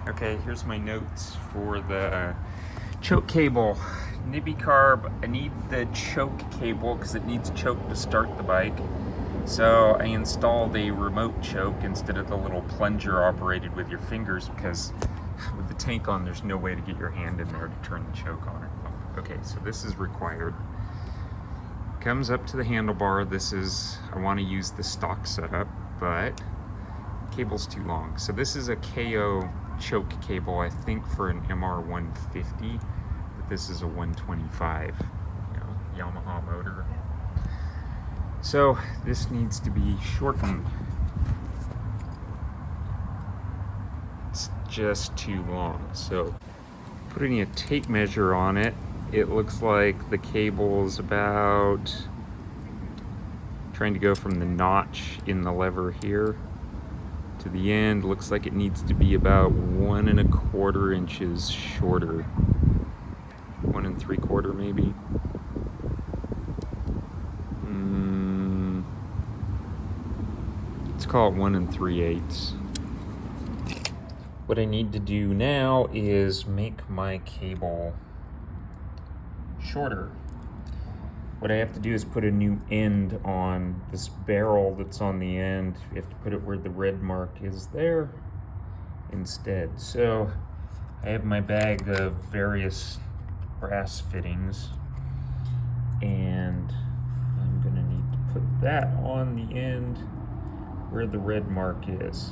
Okay, here's my notes for the choke cable. NIBBI Carb, I need the choke cable because it needs choke to start the bike. So I installed a remote choke instead of the little plunger operated with your fingers, because with the tank on, there's no way to get your hand in there to turn the choke on or off. Okay, so this is required. Comes up to the handlebar. This is, I want to use the stock setup, but cable's too long. So this is a Kayo choke cable, I think for an MR150, but this is a 125, Yamaha motor. So this needs to be shortened. It's just too long. So putting a tape measure on it, it looks like the cable is about, trying to go from the notch in the lever here to the end, looks like it needs to be about 1 1/4 inches shorter. 1 3/4 maybe. Let's call it 1 3/8. What I need to do now is make my cable shorter. What I have to do is put a new end on this barrel that's on the end. You have to put it where the red mark is there instead. So I have my bag of various brass fittings, and I'm gonna need to put that on the end where the red mark is.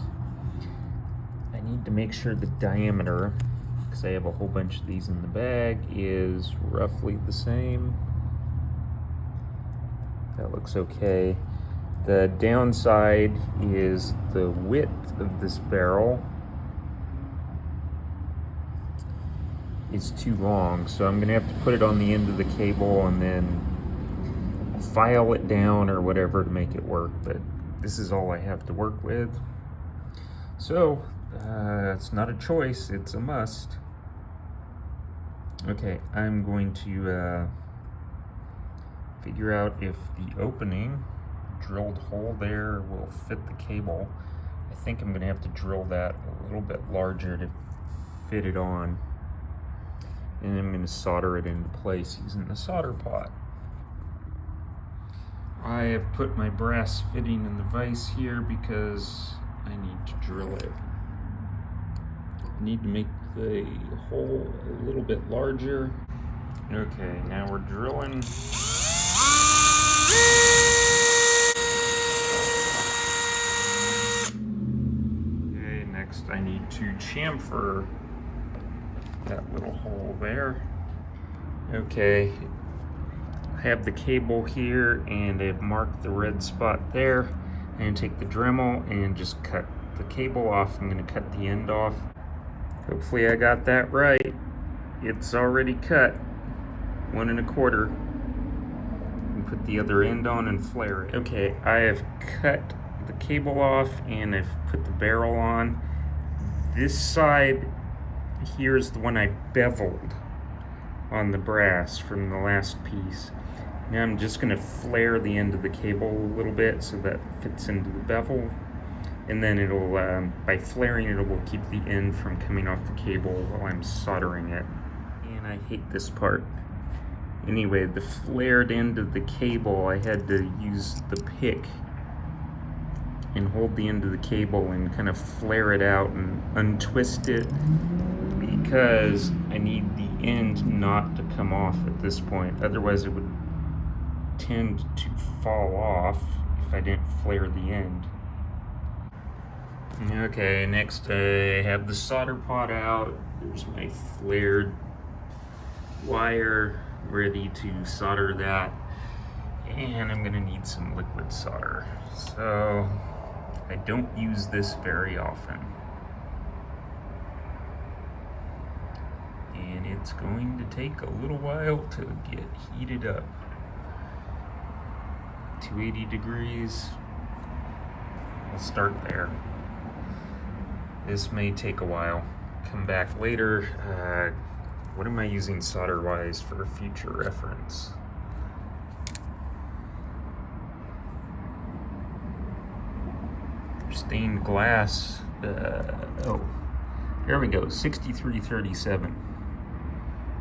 I need to make sure the diameter, because I have a whole bunch of these in the bag, is roughly the same. That looks okay. The downside is the width of this barrel is too long, so I'm gonna have to put it on the end of the cable and then file it down or whatever to make it work, but this is all I have to work with. So it's not a choice, it's a must. Okay, I'm going to figure out if the opening, drilled hole there, will fit the cable. I think I'm gonna have to drill that a little bit larger to fit it on. And I'm gonna solder it into place using the solder pot. I have put my brass fitting in the vise here because I need to drill it. I need to make the hole a little bit larger. Okay, now we're drilling. Okay, next I need to chamfer that little hole there. Okay, I have the cable here and I've marked the red spot there. I'm gonna take the Dremel and just cut the cable off. I'm gonna cut the end off. Hopefully I got that right. It's already cut, 1 1/4. And put the other end on and flare it. Okay, I have cut the cable off and I've put the barrel on. This side here's the one I beveled on the brass from the last piece. Now I'm just gonna flare the end of the cable a little bit so that it fits into the bevel. And then it'll, by flaring it will keep the end from coming off the cable while I'm soldering it. And I hate this part. Anyway, the flared end of the cable, I had to use the pick and hold the end of the cable and kind of flare it out and untwist it, because I need the end not to come off at this point. Otherwise it would tend to fall off if I didn't flare the end. Okay, next I have the solder pot out. There's my flared wire ready to solder that. And I'm gonna need some liquid solder. So I don't use this very often. And it's going to take a little while to get heated up. 280 degrees. I'll start there. This may take a while. Come back later. What am I using solder-wise for future reference? Stained glass. There we go, 6337.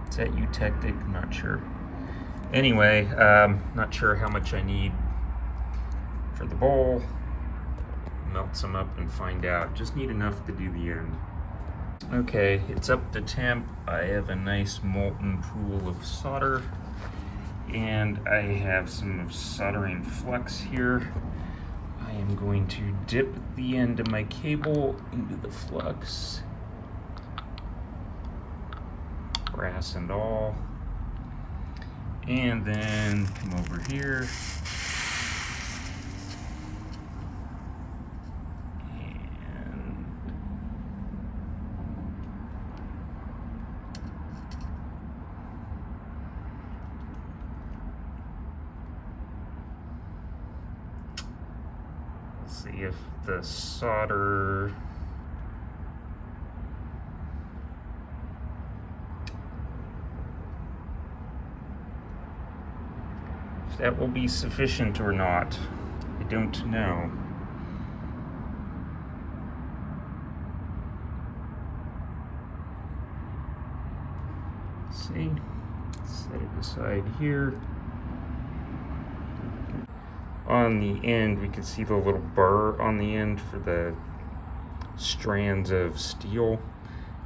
Is that eutectic? I'm not sure. Anyway, not sure how much I need for the bowl. Melt some up and find out. Just need enough to do the end. Okay, it's up to temp. I have a nice molten pool of solder, and I have some soldering flux here. I am going to dip the end of my cable into the flux, brass and all, and then come over here and see if the solder that will be sufficient or not. I don't know. Let's see, set it aside here. On the end, we can see the little burr on the end for the strands of steel.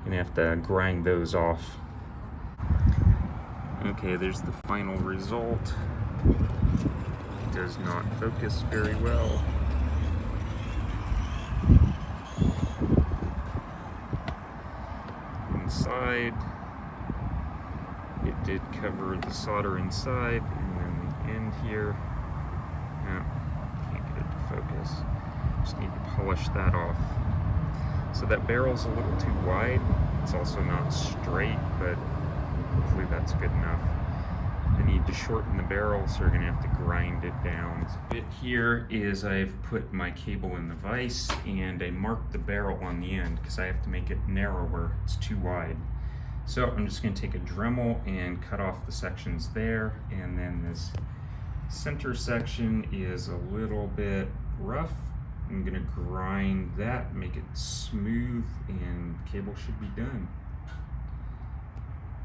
Gonna have to grind those off. Okay, there's the final result. It does not focus very well. Inside, it did cover the solder inside, and then the end here. No, can't get it to focus. Just need to polish that off. So that barrel's a little too wide. It's also not straight, but hopefully that's good enough. I need to shorten the barrel, so we're gonna have to grind it down. Bit here is I've put my cable in the vise, and I marked the barrel on the end because I have to make it narrower. It's too wide. So I'm just gonna take a Dremel and cut off the sections there, and then this center section is a little bit rough. I'm gonna grind that, make it smooth, and the cable should be done.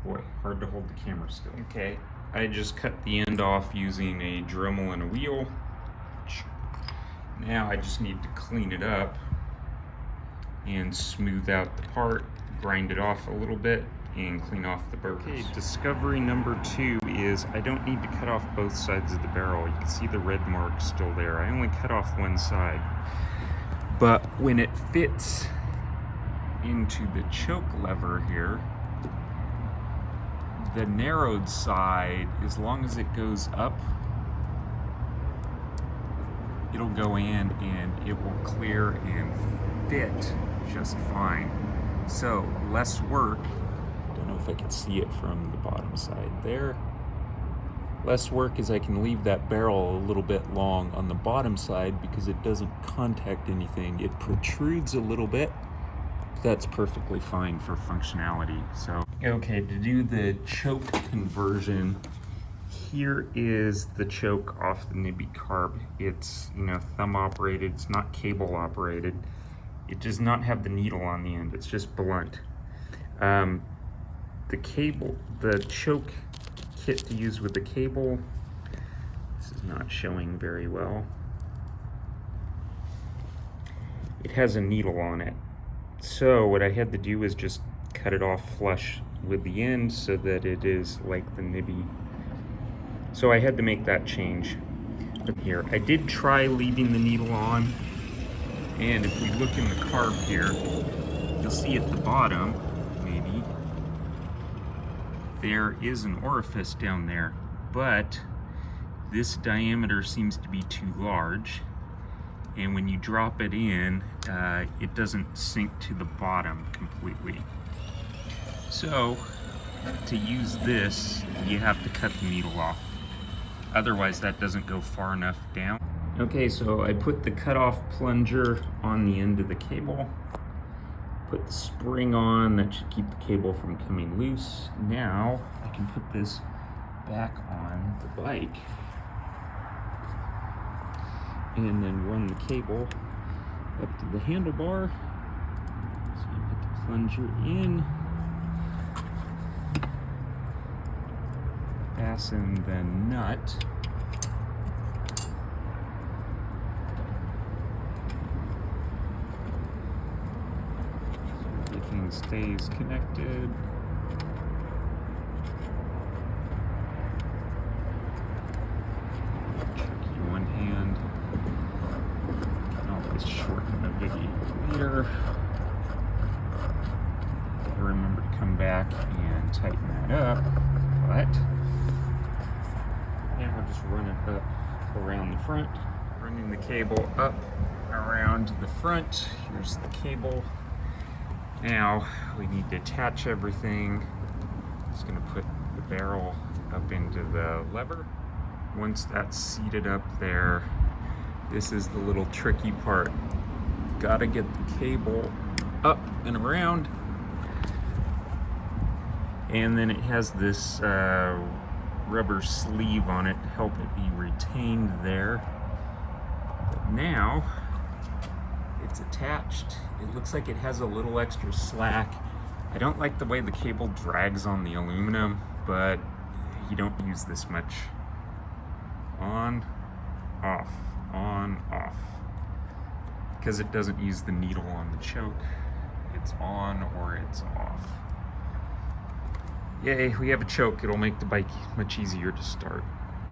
Boy, hard to hold the camera still. Okay, I just cut the end off using a Dremel and a wheel. Now I just need to clean it up and smooth out the part, grind it off a little bit, and clean off the burrs. Okay, discovery number 2 is I don't need to cut off both sides of the barrel. You can see the red mark still there. I only cut off one side. But when it fits into the choke lever here, the narrowed side, as long as it goes up, it'll go in and it will clear and fit just fine. So less work. Don't know if I can see it from the bottom side there. Less work is I can leave that barrel a little bit long on the bottom side because it doesn't contact anything. It protrudes a little bit. That's perfectly fine for functionality. So, okay, to do the choke conversion, here is the choke off the NIBBI Carb. It's, thumb operated, it's not cable operated. It does not have the needle on the end, it's just blunt. The choke kit to use with the cable, this is not showing very well. It has a needle on it. So what I had to do is just cut it off flush with the end so that it is like the NIBBI. So I had to make that change here. I did try leaving the needle on, and if we look in the carb here, you'll see at the bottom, maybe, there is an orifice down there, but this diameter seems to be too large. And when you drop it in, it doesn't sink to the bottom completely. So, to use this, you have to cut the needle off. Otherwise, that doesn't go far enough down. Okay, so I put the cutoff plunger on the end of the cable. Put the spring on, that should keep the cable from coming loose. Now, I can put this back on the bike and then run the cable up to the handlebar. So you put the plunger in, fasten the nut. Everything stays connected. Tricky one hand. Always shorten a biggie later. Gotta remember to come back and tighten that up. But now we'll just run it up around the front. Running the cable up around the front. Here's the cable. Now we need to attach everything. Just gonna put the barrel up into the lever. Once that's seated up there, this is the little tricky part. Gotta get the cable up and around. And then it has this rubber sleeve on it to help it be retained there. But now it's attached. It looks like it has a little extra slack. I don't like the way the cable drags on the aluminum, but you don't use this much. On, off, on, off. Because it doesn't use the needle on the choke. It's on or it's off. Yay, we have a choke. It'll make the bike much easier to start.